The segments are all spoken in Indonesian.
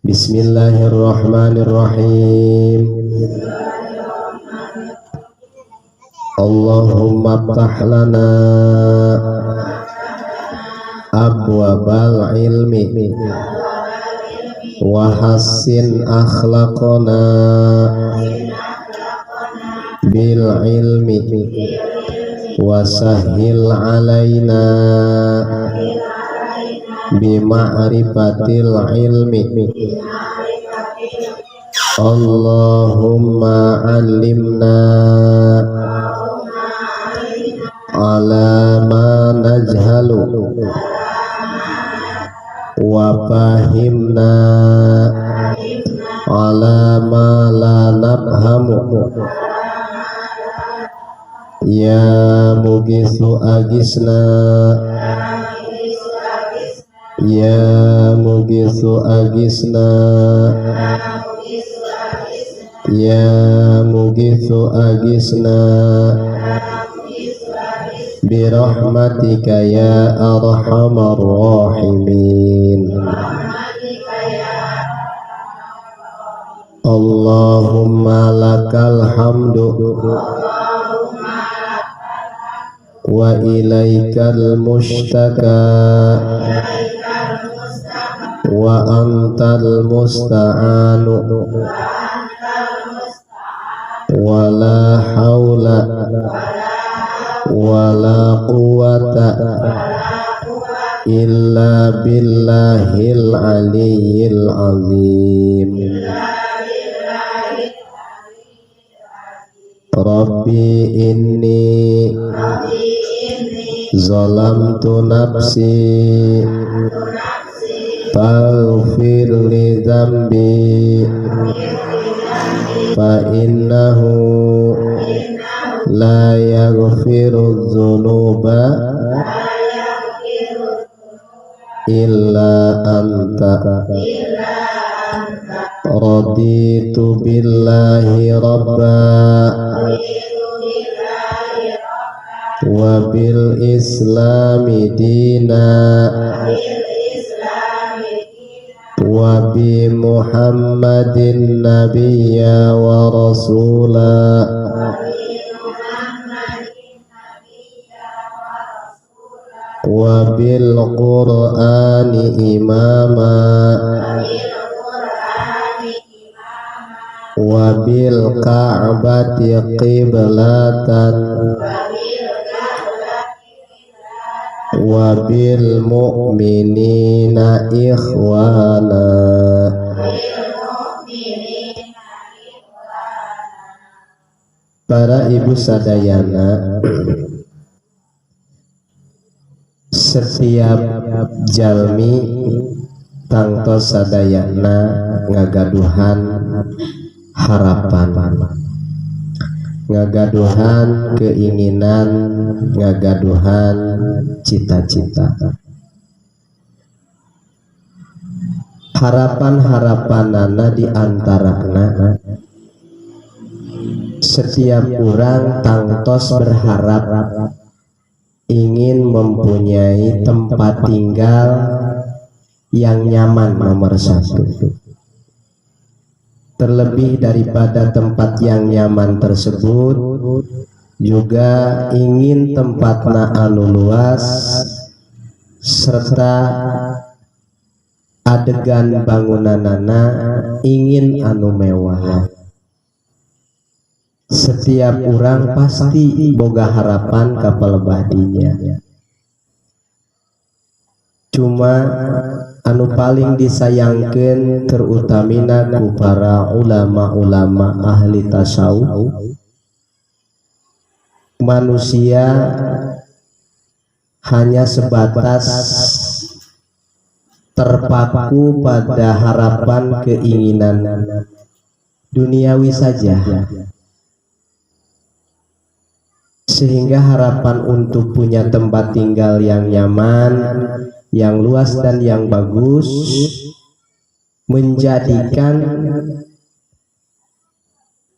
Bismillahirrahmanirrahim. Allahumma ftah lana abwabal ilmi wa hassin akhlaqana bil ilmi wa sahhil alaina bima'rifatil ilmi. Allahumma alimna ala ma najhalu wa fahimna ala ma la nafhamu. Ya mugisu agisna, ya mugisu agisna, ya mugisu agisna birahmatika ya arhamar rahimin. Allahumma lakal hamdu wa ilaikal mustaka wa antal musta'anu wa la hawla wa la quwwata illa billahil aliyyil azim. Rabbi inni zalamtu nafsi faghfir li dzambi fa innahu la yaghfiru dzunuba illa anta. Raditu billahi rabba wa bil islami dina wa bi muhammadin nabiyya wa rasula wa bil qur'ani imama wa bil ka'bati qiblatan wa bil mu'minina ikhwana. Para ibu sadayana, setiap jalmi tangtos sadayana ngagaduhan harapan, ngagaduhan keinginan, ngagaduhan cita-cita. Harapan-harapanana diantarana setiap orang tangtos berharap ingin mempunyai tempat tinggal yang nyaman nomor satu. Terlebih daripada tempat yang nyaman tersebut, juga ingin tempatna anu luas serta adegan bangunanana ingin anu mewah. Setiap orang pasti boga harapan ka palebadinya. Cuma anu paling disayangkeun terutamina ku para ulama-ulama ahli tasawuf, manusia hanya sebatas terpaku pada harapan keinginan duniawi saja, sehingga harapan untuk punya tempat tinggal yang nyaman, yang luas dan yang bagus menjadikan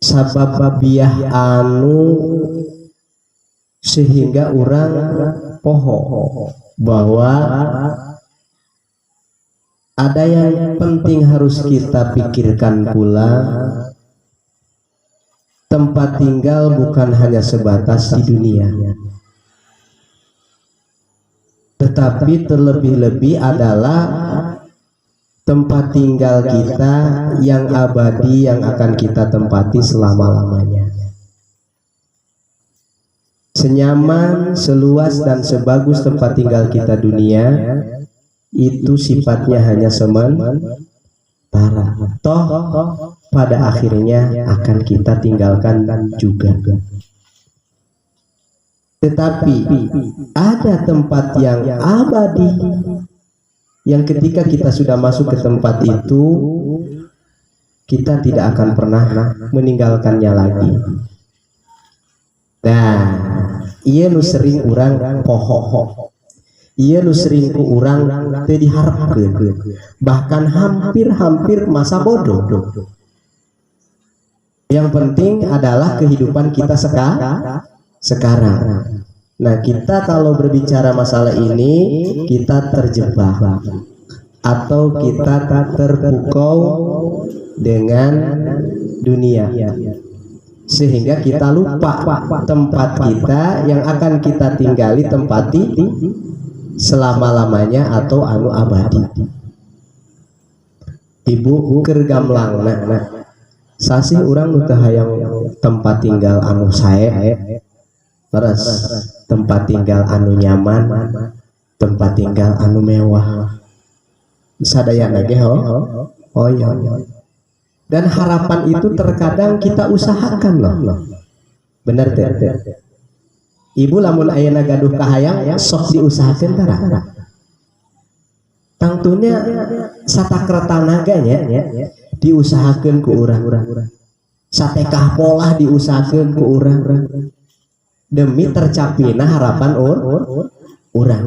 sababiah anu sehingga orang poho bahwa Ada yang penting harus kita pikirkan pula, tempat tinggal bukan hanya sebatas di dunia, tetapi terlebih-lebih adalah tempat tinggal kita yang abadi, yang akan kita tempati selama-lamanya. Senyaman, seluas dan sebagus tempat tinggal kita dunia, itu sifatnya hanya sementara. Toh pada akhirnya akan kita tinggalkan juga. Tetapi ada tempat yang abadi, yang ketika kita sudah masuk ke tempat itu, kita tidak akan pernah meninggalkannya lagi. Nah, iya nu sering orang poho, iya nu sering ku orang teu diharapkeun, bahkan hampir masa bodoh. Yang penting adalah kehidupan kita sekarang. Nah, kita kalau berbicara masalah ini, kita terjebak atau kita terpukau dengan dunia, sehingga kita lupa tempat kita yang akan kita tinggali, tempati selama-lamanya atau anu abadi. Ibu keur gamlang, nah sasih urang nu teu hayang tempat tinggal anu sae, leres tempat tinggal anu nyaman, tempat tinggal anu mewah, sadayana ge oh iya. Dan harapan itu terkadang kita usahakan loh. Bener teh. Ibu lamun ayeuna gaduh kahayang sok diusahakeun tara. Tangtunya satakreta naganya diusahakeun ku urang. Satekah pola diusahakeun ku urang demi tercapina harapan urang.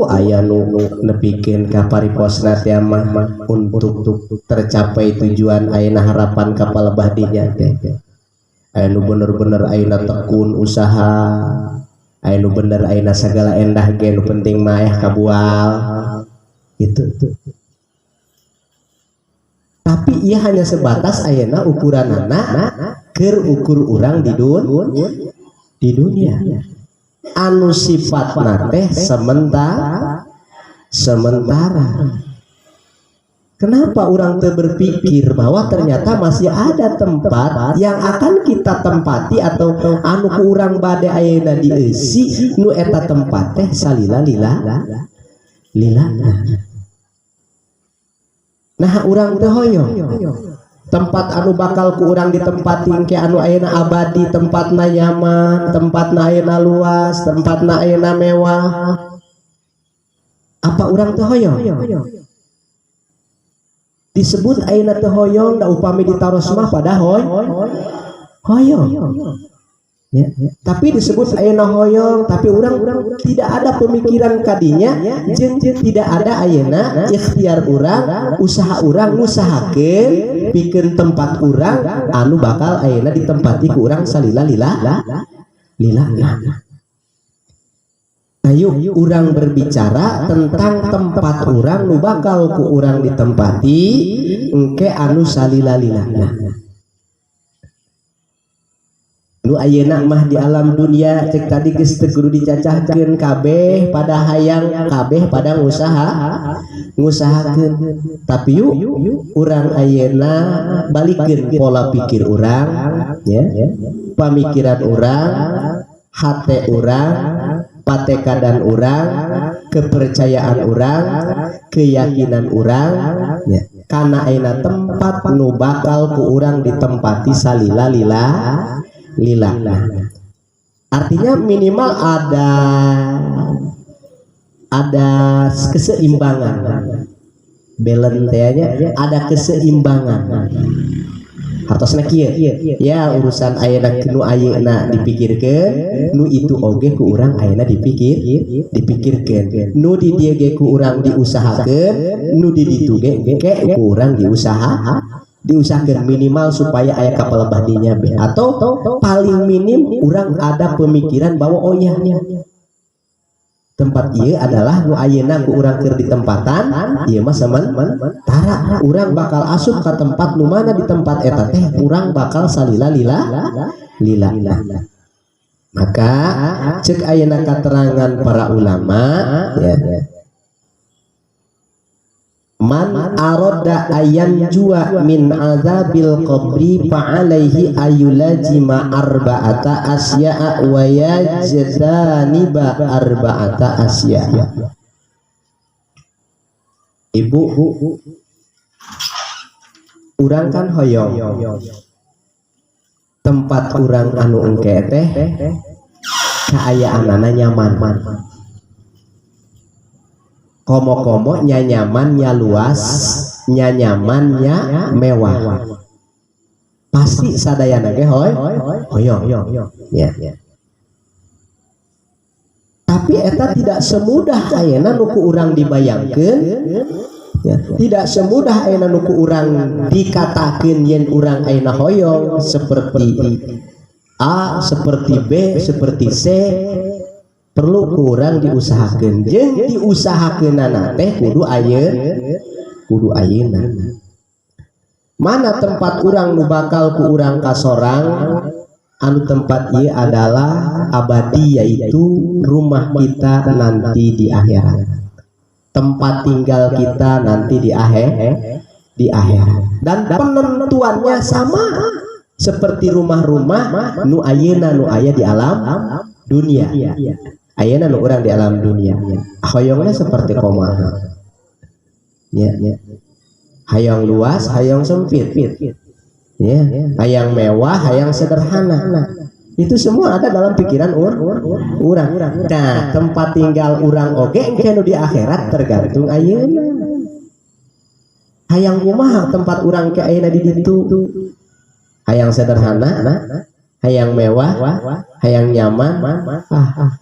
Aya nu nepikeun ka pariposna teh mah untuk tercapai tujuan ayeuna harapan ka palebah dinya teh. Aya nu bener-bener ayeuna tekun usaha, aya nu bener ayeuna sagala endah ge nu penting mah aya kabual. Itu. Tapi ia hanya sebatas ayeuna ukuranana keur ukur urang di dunia. Anu sifatna teh sementara. Kenapa orang teu berpikir bahwa ternyata masih ada tempat yang akan kita tempati atau anu ku urang bade ayeuna dieusi, nu eta tempat teh salila lillah. Nah urang teh hoyong tempat anu bakal ku urang ditempati ke anu ayeuna abadi, tempatna nyaman, tempatna ayeuna luas, tempatna ayeuna mewah. Apa urang teu hoyong? Disebut ayeuna teu hoyong da upami ditaros mah pada hoyong. Ya. Tapi disebut ayeuna hoyong, tapi urang tidak ada pemikiran kadinya, jeung tidak ada ayeuna ikhtiar urang, usaha urang ngusahakeun pikeun tempat urang anu bakal ayeuna ditempati ku urang salila lillah. Ayo urang berbicara tentang tempat urang nu bakal ku urang ditempati engke anu salila lillah. Nu ayeuna mah di alam dunia cek tadi geus teu kudu dicacahkeun kabeh pada hayang, kabeh pada ngusahakeun. Tapi yuk urang ayeuna balikeun pola pikir urang, ya. Pamikiran urang, hate urang, patekadan urang, kepercayaan urang, keyakinan urang, ya. Kana ayeuna tempat nu bakal ku urang ditempati salila lillah. Artinya minimal ada keseimbangan, balance-nya ada keseimbangan. Hartosna kieu ya urusan ayeuna nu ayeuna dipikirkeun, nu itu oge ku urang ayeuna dipikirkeun, nu di dieu ge ku urang diusahakeun, nu di ditu ge ku urang diusahakan minimal supaya aya kapal badinya be, atau paling minim orang ada pemikiran bahwa oh iya tempat ieu adalah nu ayeuna ku urang keur ditempatan ieu mah sementara urang bakal asup ka tempat nu mana di tempat eta teh urang bakal salila lila. Maka cek ayeuna katerangan para ulama ya, man aroda ayan jua min azabil qabri fa alaihi ayulajima arba'ata asya'a wa yajtaniba arba'ata asya'a. Ibu urang kan hoyong tempat urang anu engke teh kaayaanana nyaman, komo-komo nya nyaman nya luas nya nyaman nya mewah, pasti sadayana ge hoyong ya. Tapi eta tidak semudah ayeuna nu ku urang dibayangkeun ya, tidak semudah ayeuna nu ku urang dikatakeun yen urang ayeuna hoyong seperti A, seperti B, seperti C. Perlu kurang diusahakeun jeung diusahakeunana teh kudu ayeuna. Mana tempat urang nu bakal ku urang kasorang anu tempat ieu adalah abadi, yaitu rumah kita nanti di akhirat, tempat tinggal kita nanti di akhirat, dan penentuannya sama seperti rumah-rumah nu ayeuna nu aya di alam dunia. Ayeuna nu urang di alam dunia hoyongna seperti kumaha ya, hayang luas hayang sempit ya, hayang mewah hayang sederhana, itu semua ada dalam pikiran urang. Nah, tempat tinggal urang oge engke nu di akhirat tergantung ayeuna. Hayang kumaha tempat urang ke ayeuna di ditu, hayang sederhana, hayang mewah, hayang nyaman,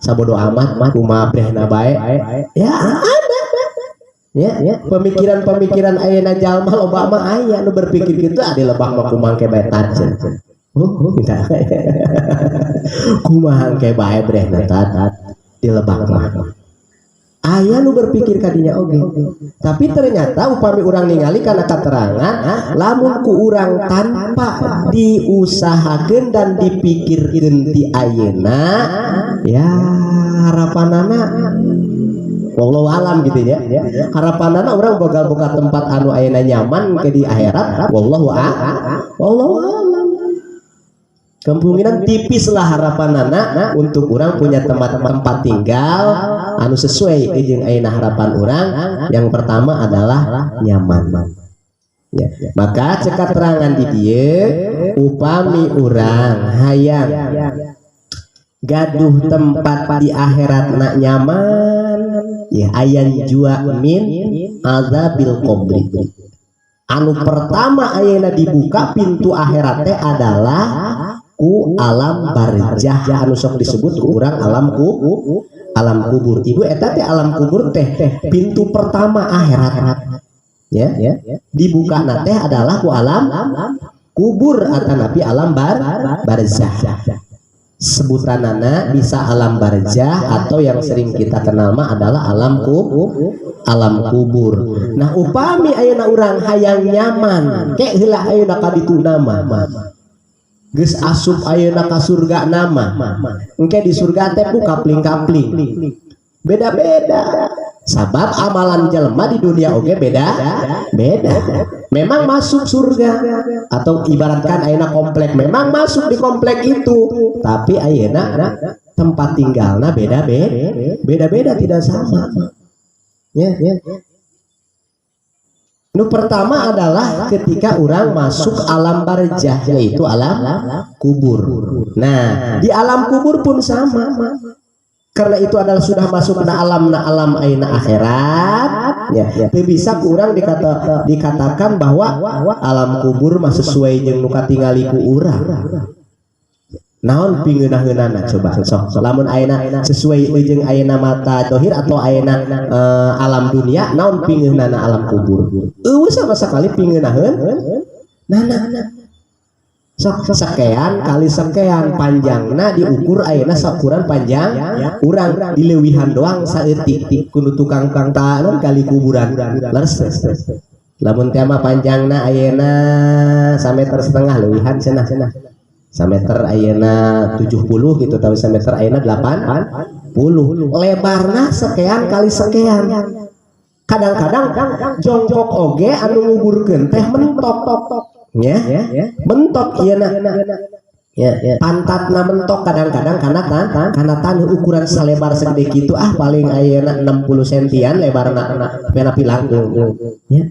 sabodo amat kumaha brehna bae ya ada ya. Pemikiran ayeuna jalma loba mah aya nu berpikir kitu, adi lebah mah kumaha ke bae tajen kumaha ke bae brehna tat di lebah mah aya nu berpikir kadinya oge. Tapi ternyata upami urang ningali kana katerangan lamun ku urang tanpa diusahakeun dan dipikirkeun ti ayeuna ya harapanana wallahu alam gitu ya. Harapanana urang boga tempat anu ayeuna nyaman ke di akhirat wallahu alam. Kemungkinan tipis lah harapanana untuk orang punya tempat tinggal anu sesuai jeung ayeuna harapan orang. Yang pertama adalah nyaman ya. Maka cek terangan di dieu upami urang hayang gaduh tempat di akhirat nak nyaman ya, ayan jua min azabil qabri. Anu pertama ayeuna dibuka pintu akhirat teh adalah ku alam barzah, anu sok disebut urang alam kubur. Ibu eta teh alam kubur teh pintu pertama akhirat ya. Dibuka teh adalah ku alam kubur atanapi alam barzah. Sebutanana bisa alam barzah atau yang sering kita kenal mah adalah alam kubur. Nah, upami ayeuna urang hayang nyaman ke heula ayeuna ka ditu nama geus asup ayeuna ka surga nama engke di surga teh ku kapling-kapling beda-beda. Sabab amalan jelema di dunia oge beda. Memang masuk surga atau ibaratkan ayeuna komplek, memang masuk di komplek itu, tapi ayeuna tempat tinggalna beda-beda tidak sama. Ya. Nu pertama adalah ketika orang masuk alam barzah, yaitu alam kubur. Nah, di alam kubur pun sama. Karena itu adalah sudah masuk na alam ayeuna akhirat ya. Bisa kurang dikatakan bahwa alam kubur mah sesuai jeung nu katingali ku urang. Naon pingeunah-eunana coba sok lamun ayeuna sesuai jeung ayeuna mata dohir atau ayeuna alam dunia, naon pingeunana alam kubur? Eueuh sama sekali pingeunahkeun. Nah. sok sekean kali sekean panjangna diukur ayeuna sakuran panjang urang dileuwihan doang saeutik kudu tukang tangan kali kuburan leres lamun teh mah panjangna ayeuna 1,5 meter leuwihan cenah sameter ayeuna 70 gitu tapi sameter ayeuna 80 lebarna sekean kali sekean kadang-kadang jongkok oge anu nguburkeun teh mentok ya mentok ieu na ya pantatna mentok kadang-kadang karena taneuh ukuran salebar segede kitu paling ayeuna 60 sentian lebarna pena pilang ya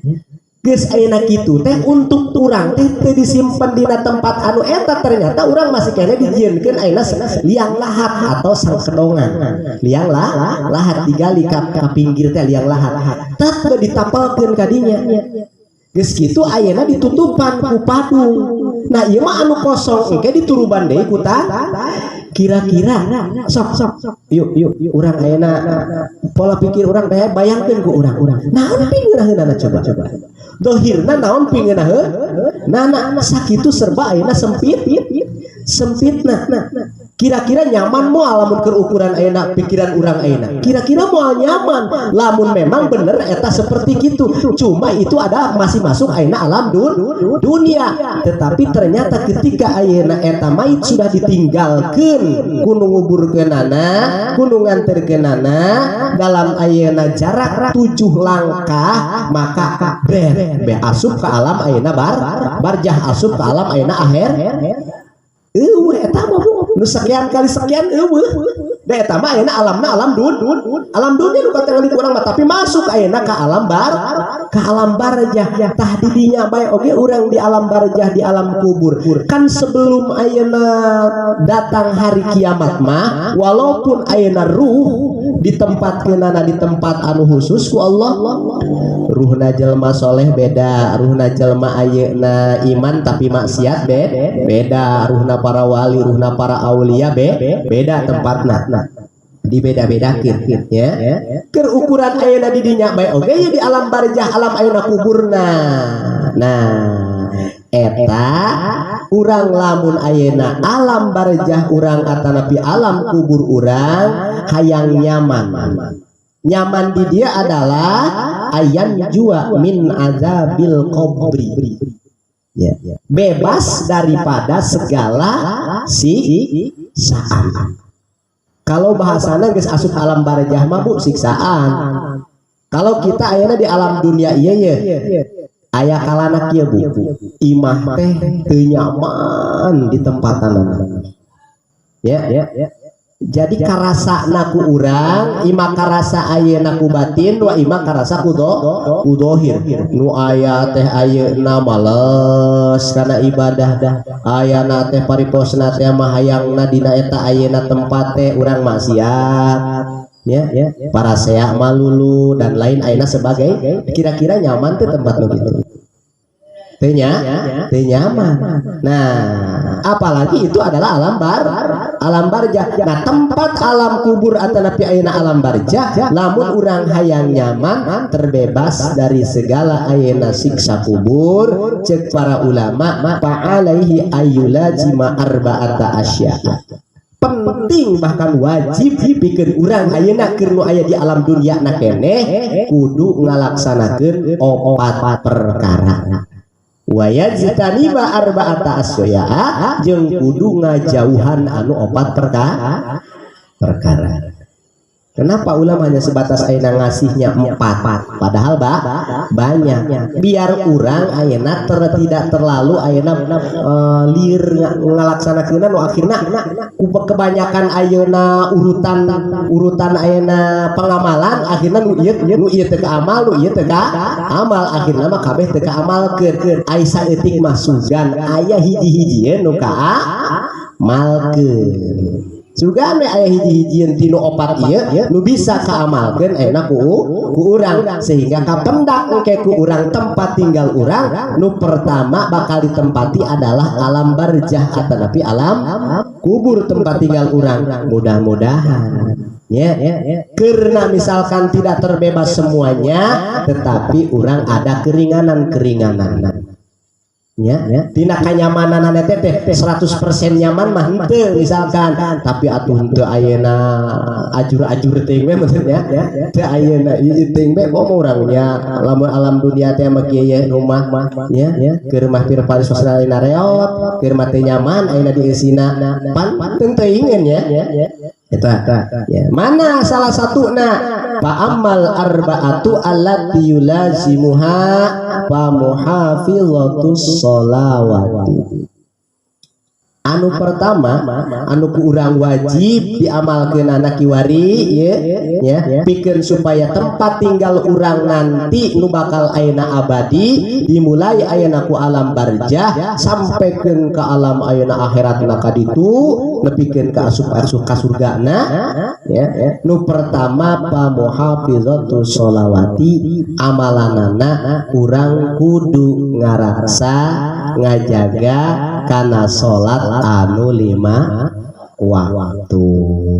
geus ayeuna kitu teh untuk urang teh teu disimpen dina tempat anu eta ternyata urang masih kene dijieunkeun ayeuna liang lahat atau sangkedongan liang lahat digali ka pinggir teh liang lahat teu ditapelkeun ka dinya geus kitu ayeuna ditutupan ku padung. Nah ieu mah anu kosong engke dituruban deui ku kira-kira sok yuk urang ayeuna pola pikir urang teh bayangkeun ku urang naon pingeunahna coba dohirna naon pingeunaheuh nah sakitu serba ayeuna sempitna kira-kira nyaman moal lamun keur ukuran ayeuna pikiran urang ayeuna kira-kira moal nyaman lamun memang bener eta seperti kitu cuma itu ada masih masuk ayeuna alam dunia tetapi ternyata ketika ayeuna eta mait sudah ditinggalkeun kudu nguburkeunana kudu nganterkeunana dalam ayeuna jarak 7 langkah maka be asup ka alam ayeuna barjah asup ka alam ayeuna akhir eta mah nu sekian kali sekian da eta mah ayeuna alamna alam dunia nu katingali urang mah tapi masuk ayeuna ka alam barjah tah di dinya bae oge urang di alam barjah di alam kubur kan sebelum ayeuna datang hari kiamat mah walaupun ayeuna ruh ditempatkeunana di tempat anu khusus ku Allah ruhna jelema soleh beda ruhna jelema ayeuna iman tapi maksiat beda ruhna para wali ruhna para aulia beda tempatna dibeda-bedakeun ya keur ukuran ayeuna di dinya bae oge ya di alam barjah alam ayeuna kuburna nah eta urang lamun ayeuna alam barjah urang atanapi alam kubur urang hayang nyaman di dia adalah ayan jua min azabil qabri ya bebas daripada segala siksaan. Kalau bahasana geus asup alam barjah mah bu siksaan. Kalau kita ayeuna di alam dunia ieu aya kalana kieu bu imah teh teu nyaman di tempatana ya jadi karasana ku urang imah karasa ayeuna ku batin wa imah karasa ku dohir nu aya teh ayeuna males kana ibadah dah ayana teh pariposna teh mah hayangna dina eta ayeuna tempat teh urang maksiat ya para seak malulu dan lain ayeuna sebagai kira-kira nyaman teh tempat nu kitu teu nyaman. Nah, apalagi itu adalah alam barjah. Nah, tempat alam kubur atanapi ayeuna alam barjah, lamun urang hayang nyaman, terbebas dari segala ayeuna siksa kubur, cek para ulama, fa'alaihi ayyulazima arba'ata asya. Penting bahkan wajib bikin urang ayeuna keur nu aya di alam dunia na keneh kudu ngalaksanakeun 4 perkara. Wayajtaniba arba'ata asya jeung kudu ngajauhan anu 4 perkara. Kenapa ulama hanya sebatas ayeuna ngasihnya 4 padahal banyak biar urang ayeuna tidak terlalu ayeuna lieur ngalaksanakeunna nu akhirna kebanyakan ayeuna urutan ayeuna pengamalan akhirna nu ieu teu ka amal nu ieu teu ka amal akhirna mah kabeh teu ka amalkeun ai saeutik mah sugan aya hiji-hijieun nu ka amalkeun juga aya hiji-hijieun tinu 4 ieu nu bisa kaamalkeun ayeuna ku urang sehingga kapendak engke ku urang tempat tinggal urang nu pertama bakal ditempati adalah alam barjah atanapi alam kubur tempat tinggal urang mudah-mudahan ya karena misalkan tidak terbebas semuanya tetapi urang ada keringanan tina kanyamanan teh 100% nyaman mah henteu misalkan, tapi atuh henteu ayeuna ajur-ajur teuing we maksudnya teu ayeuna ieu teuing we mau urangnya lamun alam dunia teh mah kieu rumah nya keur mah pir paris sosialina reot keur mah teu nyaman ayeuna di eusina pan teu teuingeun ya ya. Mana salah satuna fa ammal arba'atu allati yulazimuha fa muhafizatus sholawati. Anu pertama anu ku urang wajib diamalkeun anak kiwari ya pikeun supaya tempat tinggal urang nanti nu bakal ayeuna abadi dimulai ayeuna ku alam barzah sampekeun ka alam ayeuna akhiratna ka ditu nepikeun ka asup-asup ka surgana ya. Nu pertama pa muhafizatus sholawati, amalanana urang kudu ngaraksa ngajaga kana salat anu 5 waktu.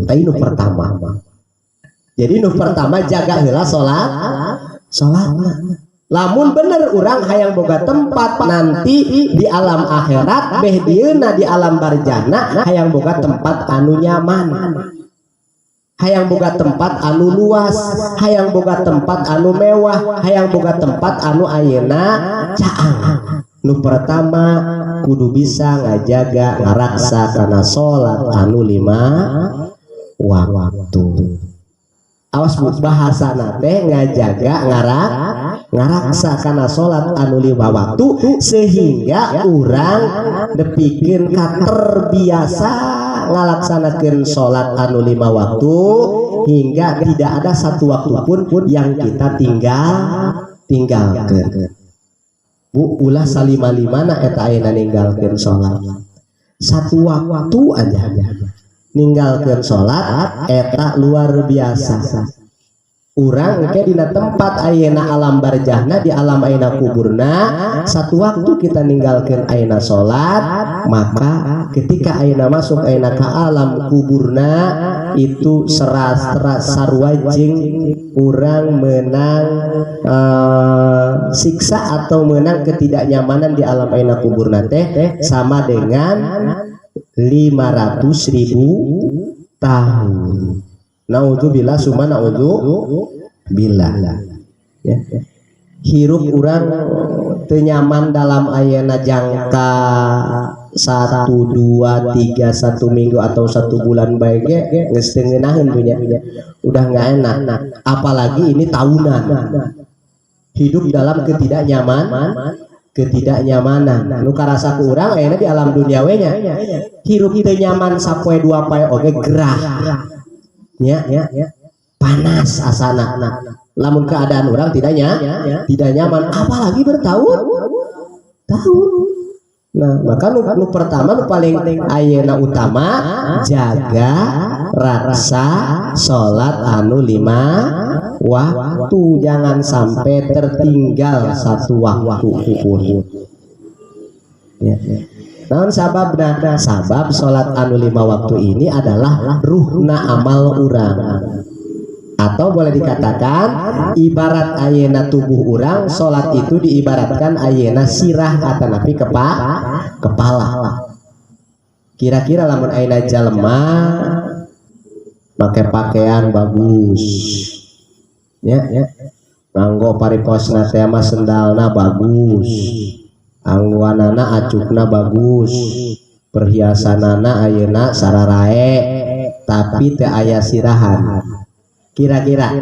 Tadi nu pertama. Jadi nu pertama jaga heula salat. Lamun bener urang hayang boga tempat nanti di alam akhirat beh dieuna di alam barzahna hayang boga tempat anu nyaman. Hayang boga tempat anu luas, hayang boga tempat anu mewah, hayang boga tempat anu ayeuna caang. Nu pertama kudu bisa ngajaga ngaraksa kana salat anu 5 waktu. Awas bahasana teh ngajaga ngaraksa kana salat anu 5 waktu sehingga urang nepikeun ka terbiasa ngalaksanakeun salat anu 5 waktu hingga tidak ada satu waktu pun yang kita tinggalkeun. Ulah salima-limana eta ayeuna ninggalkeun salat. Satu waktu aja ninggalkeun salat eta luar biasa. Urang engke dina tempat ayeuna alam barzahna di alam ayeuna kuburna satu waktu kita ninggalkeun ayeuna salat, maka ketika ayeuna masuk ayeuna ka alam kuburna itu sarua jeung urang menang siksa atau menang ketidaknyamanan di alam ayeuna kuburna teh sama dengan 500.000 tahun. Naudzubillah summa naudzubillah ya. Hirup urang teu nyaman dalam ayeuna jangka 1, 2, 3, 1 minggu atau 1 bulan bae ge geus teu ngeunaheun punya udah enggak enak, apalagi ini tahunan hidup dalam ketidaknyamanan nu karasa ku urang ayeuna di alam dunia we nya hirup teu nyaman sapoe 2 poe oge gerah ya panas asana. Lamun keadaan orang tidak nyaman apalagi bertahun. Nah maka nu pertama nu paling ayeuna utama jaga raksa salat anu 5 waktu, jangan sampai tertinggal satu waktu pun ya. Naon sababna? Sabab salat anu 5 waktu ini adalah ruhna amal urang, atau boleh dikatakan ibarat ayeuna tubuh urang, salat itu diibaratkan ayeuna sirah atanapi kepala. Kira-kira lamun ayeuna jalema make pakaian bagus ya nganggo pariposna teh mah sendalna bagus, angguanana acukna bagus, perhiasanana ayeuna sararae, tapi teu aya sirahan. Kira-kira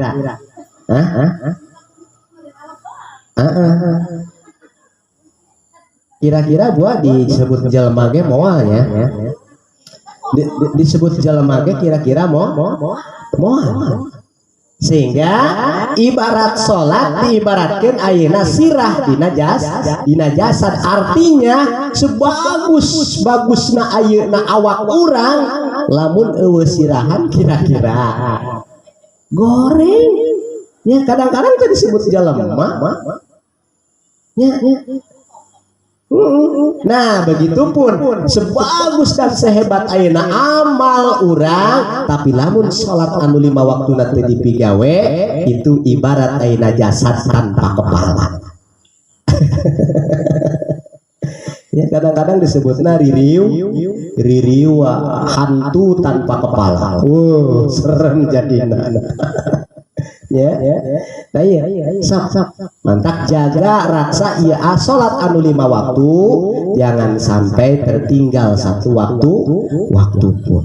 kira-kira buat disebut jelema ge moal ya. Disebut jelema ge kira-kira moal. Sehingga ibarat salat diibaratkan ayeuna sirah dina jasad, artinya sebagus-bagusna ayeuna awak urang lamun eueuh sirahan kira-kira goreng ya, kadang-kadang itu disebut jelema ya. Nah begitupun sebagus dan sehebat ayeuna amal urang, tapi lamun salat anu 5 waktuna teu dipigawe itu ibarat ayeuna jasad tanpa kepala. Ya kadang-kadang disebutnya ririu hantu tanpa kepala. Serem jadinya. Ya. Nah iya, sok. Mantap jaga raksa iya salat anu 5 waktu, jangan sampai tertinggal satu waktu pun.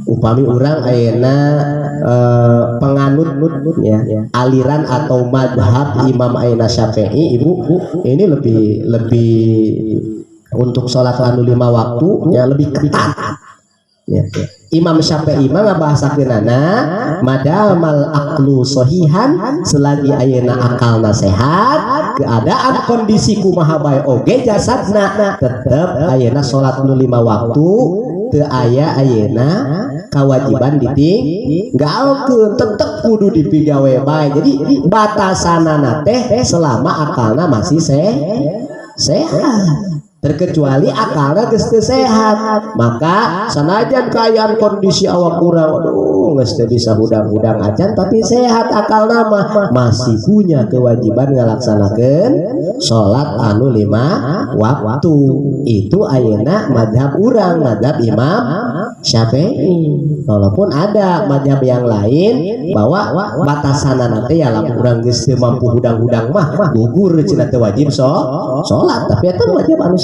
Upami orang ayeuna penganut ya, aliran atau madhab Imam ayeuna Syafi'i, ibu ini lebih untuk sholat anu 5 waktu ya lebih ketat ya. Imam Syafi'i mah ngabahasakeunana madamal aqlu sahihan, selagi ayeuna akalna sehat, keadaan kondisi kumaha bae oge jasadna, tetep ayeuna sholat nu 5 waktu teu aya ayeuna kewajiban ditinggalkeun, tetep kudu dipigawe bae. Jadi batasanana teh selama akalna masih sehat. Terkecuali akalna geus teu sehat, maka sanajan kaayaan kondisi awak urang geus teu bisa hudang-hudang acan tapi sehat akalna mah masih punya kewajiban ngalaksanakeun salat anu 5 waktu. Itu ayeuna mazhab urang, mazhab Imam Syafi'i. Walaupun ada mazhab yang lain bahwa batasanana teh ya lamun urang geus teu mampu hudang-hudang mah gugur cenah teu wajib salat, tapi eta mazhab anu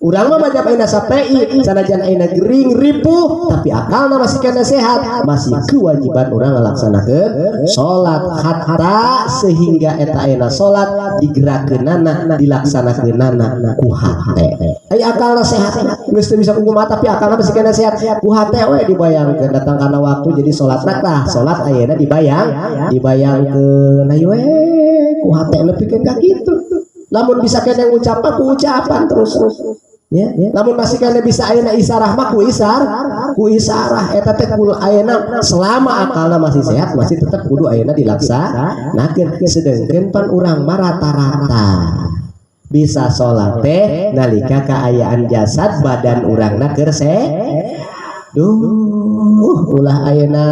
urang mah mazhab ayeuna Syafi'i, sanajan ayeuna gering ripuh tapi akalna masih kena sehat, masih kewajiban urang ngalaksanakeun salat hatta sehingga eta ayeuna salat digerakkeunana dilaksanakeunana ku hate. Aya akalna sehat geus teu bisa kumaha tapi akalna masih kena sehat, ku hate we dibayangkeun datang kana waktu jadi salatna tah salat ayeuna dibayangkeun ayo we ku hate nepikeun ka kitu. Lamun bisa kena ngucapan ku ucapan terus ya. Lamun masih kena bisa ayeuna isarah mah ku isarah eta teh kudu ayeuna selama akalna masih sehat masih tetap kudu ayeuna dilaksanakeun. Sedengkeun pan urang mah rata-rata bisa salat teh nalika kaayaan jasad badan urangna keur ulah ayeuna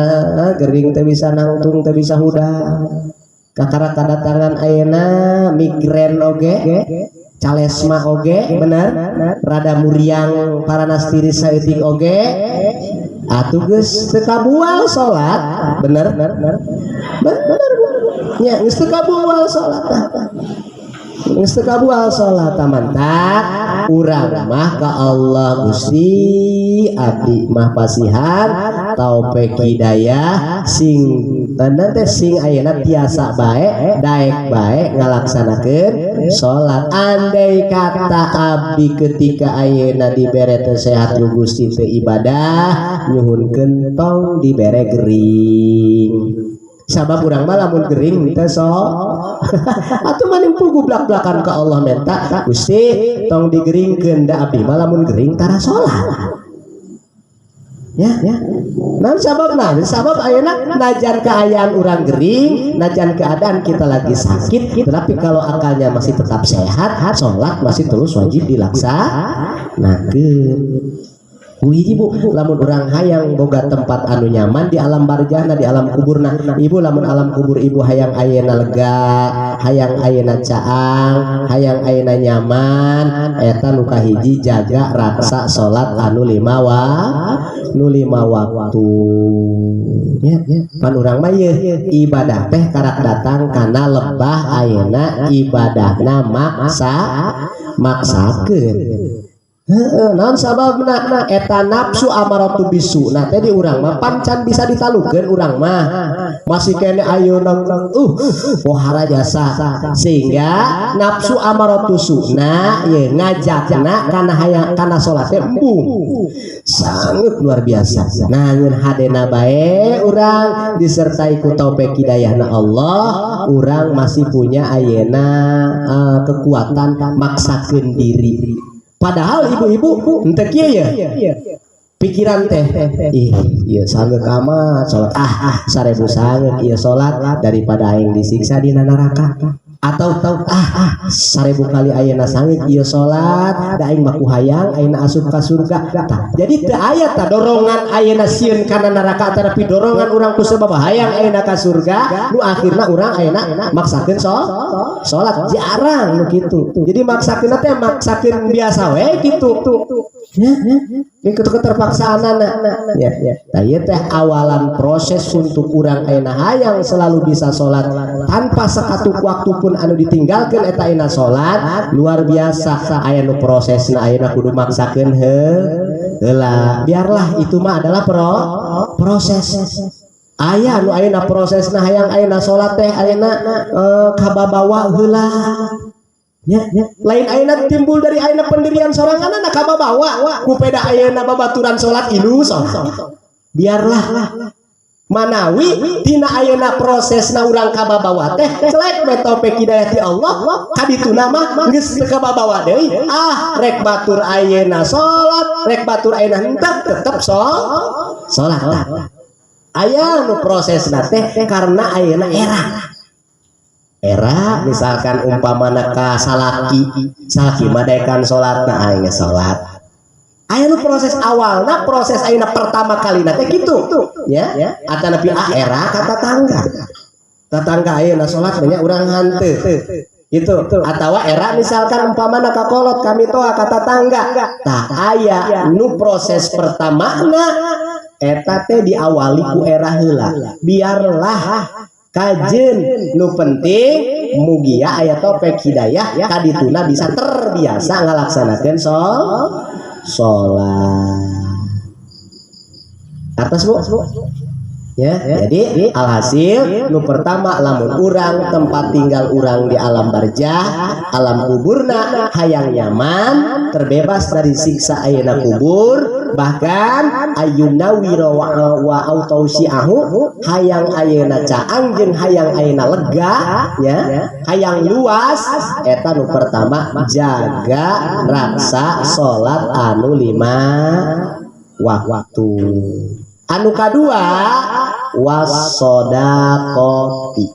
gering teh bisa nangtung teh bisa hudang. Kakara kadatangan ayeuna migren oge, calesma oge, bener, rada muriang paranas tiris saeutik oge, atuh geus teu kabual salat, bener, nya geus teu kabual salat, geus teu kabual salat mantap, urang mah ka Allah Gusti abdi mah pasihan taufik hidayah sing teh sing ayeuna tiasa bae daek bae ngalaksanakeun salat. Andai kata abdi ketika ayeuna dibere teu sehat ku Gusti teu ibadah nyuhunkeun tong dibere gering. Sabab urang mah lamun gering teh atuh maning pugu blak-blakan ka Allah menta Gusti tong digeringkeun da abdi mah lamun gering tara salat. Ya. Nah sabab ayeuna najan keayaan urang gering, najan keadaan kita lagi sakit, tapi kalau akalnya masih tetap sehat, sholat masih terus wajib dilaksanakeun. Ibu, lamun orang hayang boga tempat anu nyaman di alam barzahna di alam kuburna. Ibu lamun alam kubur ibu hayang ayeuna lega, hayang ayeuna caang, hayang ayeuna nyaman, eta nu kahiji jaga raksa salat anu 5 waktu. Ya. Pan urang mah ibadah teh karak datang kana lebah ayeuna ibadahna maksakeun. Naon sababna eta nafsu amaratu bisu. Nah tadi urang mah pancan bisa ditalukeun urang mah masih kene ayeuna pohara jasa sehingga nafsu amaratu suna ye ngajakna kana hayang kana salat teh embung sangat luar biasa. Nah ngeun hadena bae urang disertai ku taufik hidayahna Allah, urang masih punya ayeuna kekuatan maksakeun diri. Padahal ibu-ibu ente kieu ya pikiran teh iya sangeut amat salat 1000 sangeut ieu salat daripada aing disiksa dina neraka atau seribu kali ayeuna sangit ieu salat da aing mah hayang ayeuna asup ka surga. Jadi teu aya ta dorongan ayeuna sieun kana neraka tapi dorongan urang ku sabab hayang ayeuna ka surga nu akhirna urang ayeuna maksakeun salat jarang nu kitu. Jadi maksakeun teh maksakeun biasa we kitu. Ya, itu keterpaksaanana. Ya. Tah ieu teh awalan proses untuk urang ayeuna hayang selalu bisa salat tanpa sakatuk waktu pun anu ditinggalkeun eta ayeuna salat luar biasa. Aya nu prosesna ayeuna kudu maksakeun heula. Biarlah itu mah adalah proses. Aya nu ayeuna prosesna hayang ayeuna salat teh ayeuna kababawa heula. Ya. Lain ayeuna timbul dari ayeuna pendirian soranganna kababawa ku peda ayeuna babaturan salat ilu biarlah manawi tina ayeuna prosesna urang kababawa teh celek metopek hidayah ti Allah kadituna mah geus kababawa deui rek batur ayeuna salat rek batur ayeuna henteu tetep salat aya nu prosesna teh karena ayeuna era misalkan umpamana ka salaki mah daekan salatna aing salat aya nu proses awalna proses ayeuna pertama kalina teh kitu ya atanapi era ka tatangga ayeuna salat banyak urang hanteu gitu atawa era misalkan umpamana ka kolot kami toa ka tatangga tah aya nu proses pertamana eta teh diawali ku era heula biarlah kajen nu penting mugia aya topek hidayah kadituna bisa terbiasa ngalaksanakeun salat. Atas Bu? Ya, jadi alhasil nu pertama lamun urang tempat tinggal urang di alam barzah, alam kuburna hayang nyaman, terbebas dari siksa ayeuna kubur, bahkan ayeuna wira wa autausiahu hayang ayeuna caang jeung hayang ayeuna lega ya, hayang luas eta nu pertama jaga raksa salat anu 5 waktu. Anu kadua wasodaqoti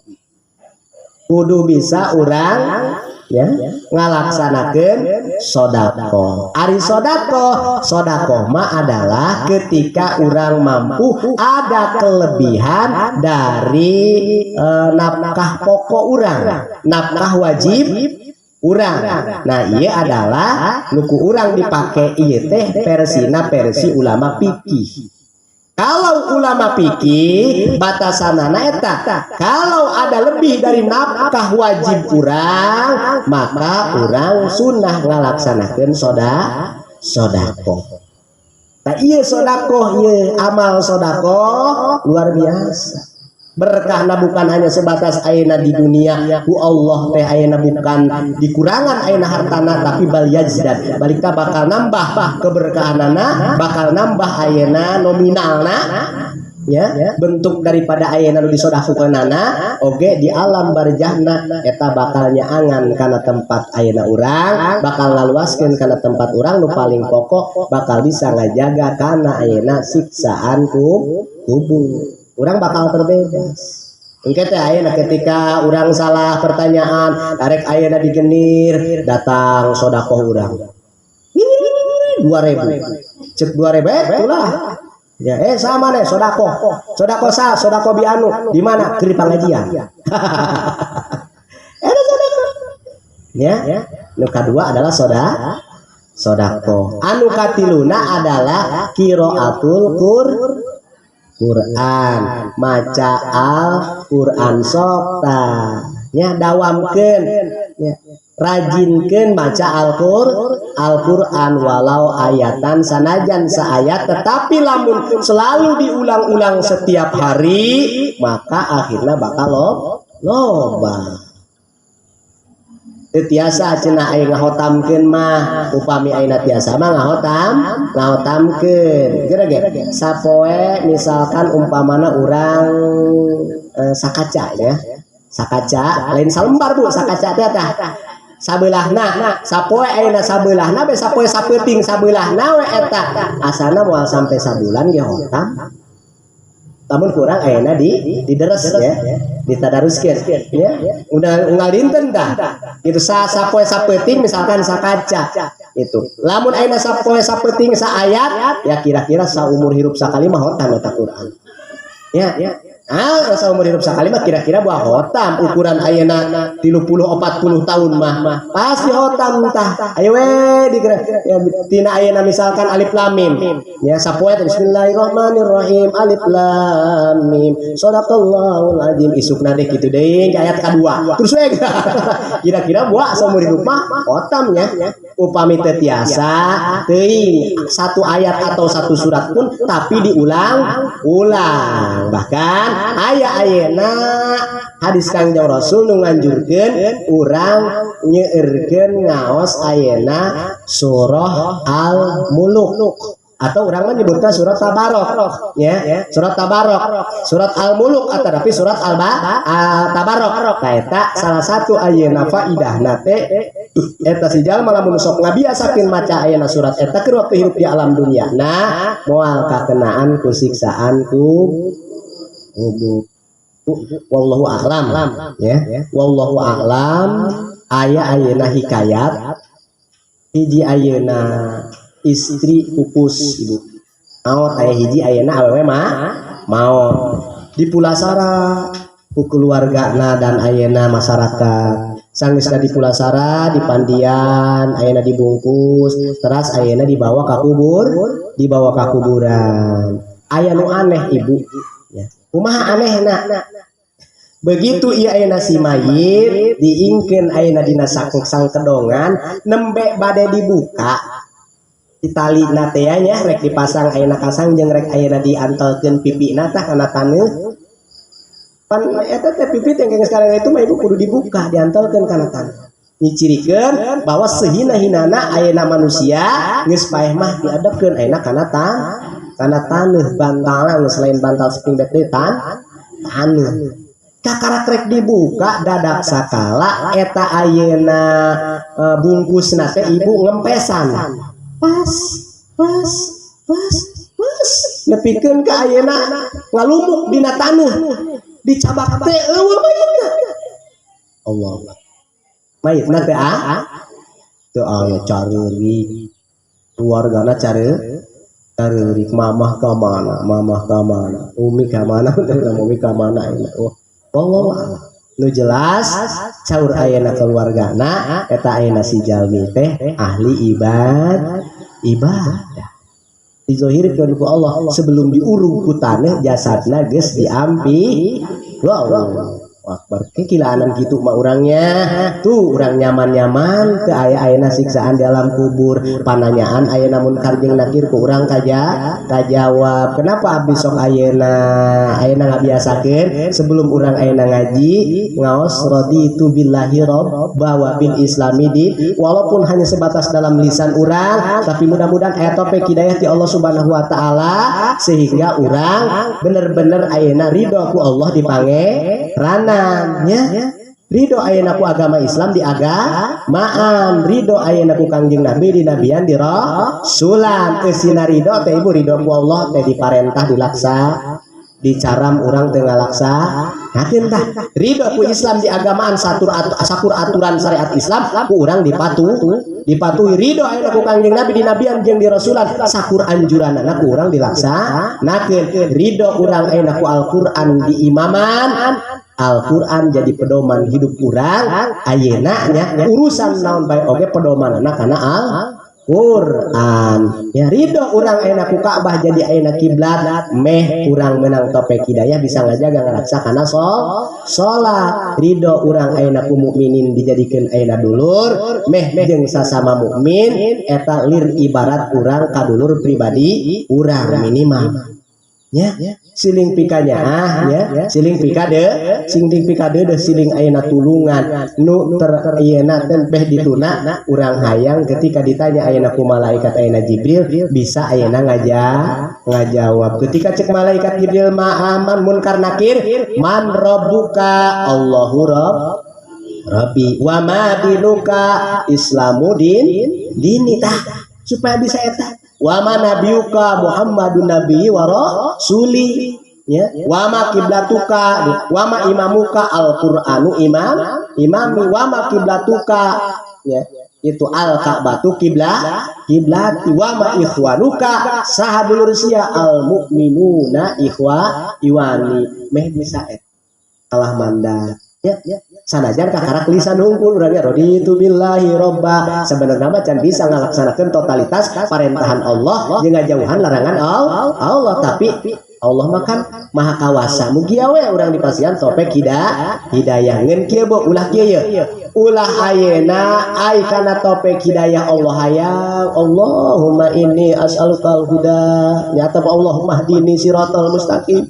kudu bisa urang ya ngalaksanakeun sodaqoh. Ari sodaqoh mah adalah ketika urang mampu ada kelebihan dari nafkah pokok urang, nafkah wajib urang. Nah ieu adalah nuku urang dipake ieu teh versi ulama fikih. Kalau ulama fikih batasanana eta kalau ada lebih dari nafkah wajib urang maka urang sunnah ngalaksanakeun sodaqoh. Nah ieu sodaqoh ieu amal sodaqoh luar biasa. Berkahna bukan hanya sebatas ayeuna di dunia ku Allah teh ayeuna bukan dikurangan ayeuna hartana tapi bal yazdad balika bakal nambah keberkahanana bakal nambah ayeuna nominalna ya bentuk daripada ayeuna nu disodakokeunana oge di alam barzahna eta bakal nyaangan kana tempat ayeuna urang bakal ngaluaskeun kana tempat urang nu paling pokok bakal bisa ngajaga kana ayeuna siksaan kubur. Urang bakal terbebas. Engke teh ayeuna ketika urang salah pertanyaan, arek ayeuna digenir, datang sodaqoh urang. 2000. Cek 2000 itulah. Ya, sama nih sodaqoh. Sodaqoh sodaqoh bi anu di mana? Keur pangajian. Sodaqoh. Ya. Nu kadua adalah sodaqoh. Anu katiluna adalah qiraatul Quran, maca Al-Quran sokta nya dawamkeun nya rajinkeun maca Al-Quran walau ayatan sanajan saayat tetapi lamun selalu diulang-ulang setiap hari maka akhirnya bakal loba. Tiasa cenah aing ngahotamkeun mah upami ayeuna tiasa mah ngahotamkeun geura sapoe misalkan umpamana urang sakaca ya sakaca lain salembar Bu sakaca teh tah sabelahna sapoe ayeuna sabelahna be sapoe sapeuting sabelahna we eta asana moal sampai sabulan ge hotam lamun kurang ayeuna dideres ya, ditadaruskeun ya. Udah ngalinten dah. Itu sapoe sapeuting misalkan sakaca. Itu. Lamun ayeuna sapoe sapeuting saayat ya kira-kira saumur hirup sakali mah hotam eta Quran. Ya. Saumur hidup sakali mah kira-kira buah hotam ukuran ayeuna 30-40 tahun mah pasti hotam tah. Ayo we dikira ya tina ayeuna misalkan alif lam mim ya sapoe bismillahirrahmanirrahim alif lam mim shadaqallahul azim isukna deh kitu deui ke ayat kedua terus we kira-kira buah saumur hidup mah hotam ya upami teu tiasa teuing satu ayat atau satu surat pun tapi diulang-ulang. Bahkan ayeuna hadis Kangjeng Rasul nu nganjurkeun urang nyeueurkeun ngaos ayeuna surah Al-Muluk atau urang mah nyebutna surat Tabarok ya, surat Tabarok, surat Al-Muluk atau tapi surat Tabarok. Eta salah satu ayeuna faidahna teh eta si jalma lamun sok ngabiasakeun maca ayeuna surat eta keur waktu hirup di alam dunia nah moal kakenaan ku siksaan ku wallahu a'lam ya, wallahu a'lam. Ayeuna hikayat hiji ayeuna istri pupus ibu maot aya hiji ayeuna awewe mah maot di pulasara ku keluargana dan ayeuna masyarakat sanggeusna di pulasara di pandian ayeuna dibungkus terus ayeuna dibawa ka kuburan aya nu aneh ibu ya kumaha anehna begitu ieu ayeuna si mayit diingkeun ayeuna dina sangkedongan nembe bade dibuka ditalina teh nya rek dipasang ayeuna kasang jeung rek ayeuna diantelkeun pipina tah kana taneuh pan eta teh pipi teh sekarang itu mah ibu kudu dibuka diantelkeun kana taneuh nyicirikeun bahwa sehina-hinana ayeuna manusia geus paeh mah diadepkeun ayeuna kana taneuh bantal selain bantal seping bed teh taneuh kakarak rek dibuka dadak sakala eta ayeuna bungkusna teh ibu ngempesan pas nepikeun ka ayeuna ngalumuk dina taneuh dicabak teh eueuh mayitna Allah mayitna teh teu aya careurik keluargana careurik mamah ka mana umi ka mana umi ka mana wallahu a'lam. Nu jelas caur ayeuna keluargana eta ayeuna si jalmi teh ahli ibadah dizohirkeun ku Allah sebelum diurung ku taneuh jasadna geus diampi Allah Akbar kekilaanan gitu mah urangnya tuh urang nyaman-nyaman teu aya ayeuna siksaan di alam kubur pananyaan ayeuna mun karjeng nakir ku urang kajawab kenapa abdi sok ayeuna ngabiasakeun sebelum urang ayeuna ngaji ngaos raditu billahi robba wa bil islami din walaupun hanya sebatas dalam lisan urang tapi mudah-mudahan aya topik hidayah ti Allah Subhanahu wa taala sehingga urang bener-bener ayeuna ridho ku Allah dipangeran ya ridho ayeuna ku agama Islam di agamaan ridho ayeuna ku Kangjeng Nabi di nabian di rasulan eusina ridho teh ibu ridho ku Allah teh diparentah dilaksa dicaram urang teu ngalaksakeun tah ridho ku Islam di agamaan sakur aturan syariat Islam ku urang dipatuhi ridho ayeuna ku Kangjeng Nabi di nabian jeung di rasulan sakur anjuranna ku urang dilaksanakeun ridho urang ayeuna ku Al-Qur'an di imaman Al-Quran jadi pedoman hidup urang ayeuna nya urusan naon bae oge pedomanna kana Al-Quran ya ridho urang ayeuna ku Ka'bah jadi ayeuna kiblat meh urang menang topik hidayah bisa ngajaga ngalaksana salat ridho urang ayeuna ku mukminin dijadikeun ayeuna dulur meh jeung sasama mukmin eta lir ibarat urang kadulur pribadi urang minimal ya siling pikanya ya siling pikade siling ayeuna tulungan nu ter ayeuna teh dituna urang hayang ketika ditanya ayeuna ku malaikat ayeuna Jibril bisa ayeuna ngajawab ketika cek malaikat Jibril ma'aman munkar nakir man rabbuka Allahu rabbi wa ma dinuka islamu dinitah supaya bisa eta wa ma nabiyuka Muhammadun nabi wa rasuli ya wama kiblatuka wama imamuka Al-Qur'anu imami wama kiblatuka ya itu al-ka'batu kiblati wama ikhwanuka sahadulur sia al-mu'minuna iwani meh bisa kalah mandat ya sanajan kakarak lisan hungkul urang raditu billahi robba sebenarnya mah can bisa ngalaksanakeun totalitas parentahan Allah jeung ngajauhan larangan Allah tapi Allah makan maha kawasa mugi we urang dipasian topek hidayah ngeun kieu bo ulah kieu ye ulah ayeuna ai kana topek hidayah Allah hayang Allahumma inni as'alukal huda nyata Allahumma hdini siratal mustaqim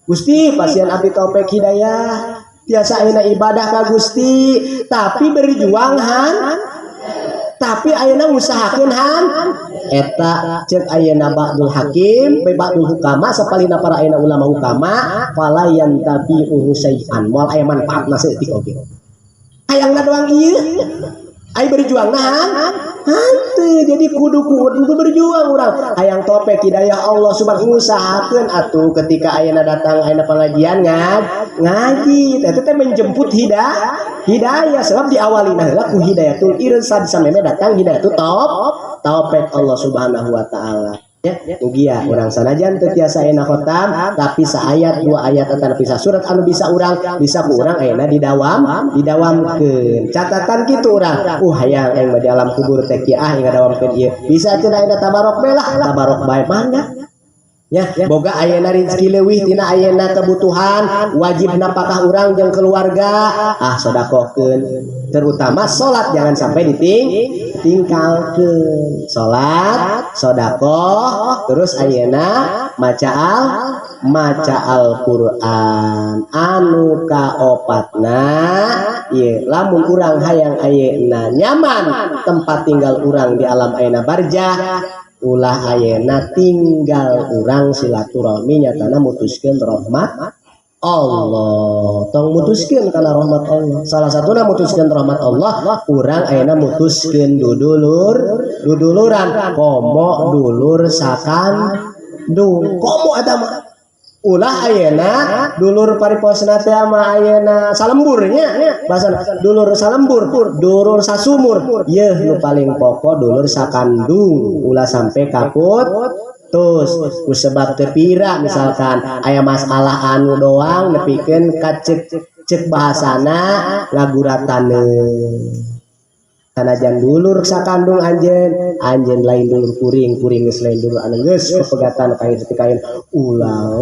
Gusti pasien abdi topek hidayah biasa ayeuna ibadah ka Gusti tapi berjuang tapi ayeuna ngusahakeun eta ceuk ayeuna ba'dul hakim ba'dul hukama sapalina para ayeuna ulama hukama fala yantabi'u syai'an moal aya manfaatna seutik oge hayangna doang ieu ai berjuang hanteu jadi kudu berjuang urang hayang topek hidayah Allah subhanahu usahakeun atuh ketika ayeuna datang ayeuna pengajian ngaji teh menjemput hidayah sebab diawalina heula ku hidayatul irsad sameme datang hidayatul topek Allah subhanahu wa taala ya mugi ya urang sanajan teu tiasa ayeuna khotam tapi saayat dua ayat atau bisa surat anu bisa urang bisa ku urang ayeuna didawamkeun catatan kitu urang hayang aing di alam kubur teh kieu ngadawamkeun ieu bisa cenah ayeuna tabarok bae lah tabarok bae mangga ya boga ayeuna rezeki leuwih tina ayeuna kebutuhan wajib napakah urang jeung keluarga sedekahkeun terutama salat jangan sampai ditinggalkeun salat sedekah terus ayeuna maca Al-Qur'an anu kaopatna ieu lamun urang hayang ayeuna nyaman tempat tinggal urang di alam ayeuna barzah ulah ayeuna tinggal urang silaturahmi nyatana mutuskeun rahmat Allah tong mutuskeun kana rahmat Allah salah satuna mutuskeun rahmat Allah urang ayeuna mutuskeun duduluran komo dulur sakandung komo eta mah ulah ayeuna dulur pariposna teh mah ayeuna salemburnya bahasa dulur salembur dulur sasumur yeuh nu paling pokok dulur sakandung ulah sampai kaput tus kusebab teu pira misalkan aya masalah anu doang nepikeun ka cek bahasana ngagurataneun sanajan dulur sakandung anjeun lain dulur kuring geus lain dulur anu geus pepegatan kain ulah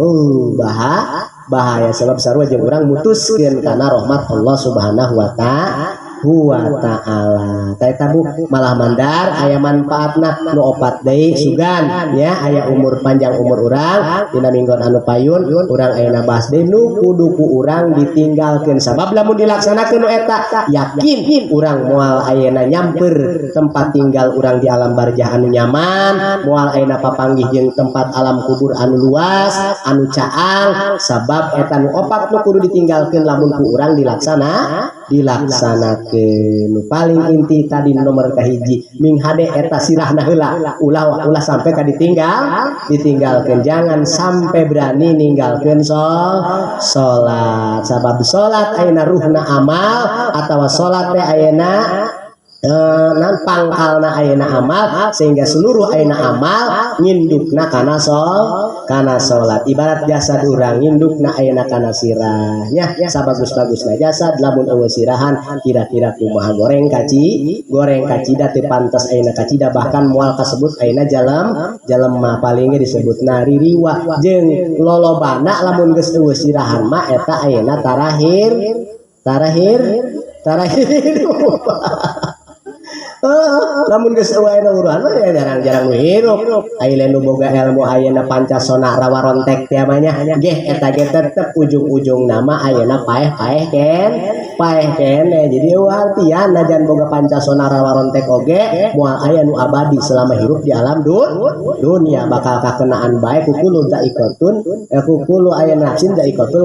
bahaya sebab sarua jeung urang mutuskeun kana rahmat Allah Subhanahu wa ta'ala eta bu malah mandar aya manfaatna nu opat deui sugan nya aya umur panjang umur urang dina minggon anu payun urang ayeuna bahas deui nu kudu ku urang ditinggalkeun sabab lamun dilaksanakeun nu eta yakin urang moal ayeuna nyamper tempat tinggal urang di alam barzah anu nyaman moal ayeuna papanggih jeung tempat alam kubur anu luas anu caang sabab eta nu opat nu kudu ditinggalkeun lamun ku urang dilaksanakeun nu paling inti tadi nomor kahiji ming hade eta sirahna heula ulah sampai ka ditinggalkeun jangan sampai berani ninggalkeun salat sabab salat ayeuna ruhna amal atawa salat teh ayeuna nan pangkalna ayeuna amal sehingga seluruh ayeuna amal ngindukna kana salat ibarat jasad urang ngindukna ayeuna kana sirah nya sabagus-bagusna jasad lamun eueuh sirahan kira-kira kumaha goreng kacida teu pantes ayeuna kacida bahkan moal kasebut ayeuna jelema palingnya disebutna ririwa jeung lolobana lamun geus eueuh sirahan mah eta ayeuna tarahir lamun geus ayeuna uruan ya jarang-jarang hirup aya nu boga ilmu ayeuna pancasona rawa rontek teh mah nya geh eta ge tetep ujung-ujung nama ayeuna paeh kene jadi artian najan boga pancasona rawa rontek oge moal aya nu abadi selama hirup di alam dunia bakal kakenaan bae kukulu daikotun kukulu aya nafsin daikotul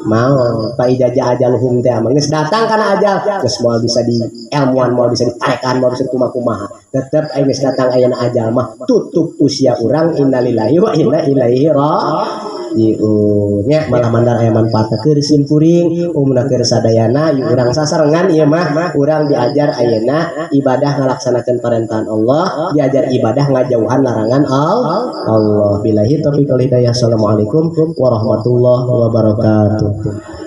mau pa ijazah ajaluhum teh mah geus datang kana ajal geus moal bisa di ilmuan moal bisa ditarekan moal bisa kumaha tetep geus datang ayeuna ajal mah tutup usia urang innalillahi wa inna ilaihi raji'un nya malah mandar aya manfaatna keur simkuring umumna keur sadayana yuk urang sasarengan ieu mah urang diajar ayeuna ibadah ngalaksanakeun parentan Allah, diajar ibadah ngajauhan larangan Allah. Billahi taufiq wal hidayah. Assalamualaikum warahmatullahi wabarakatuh.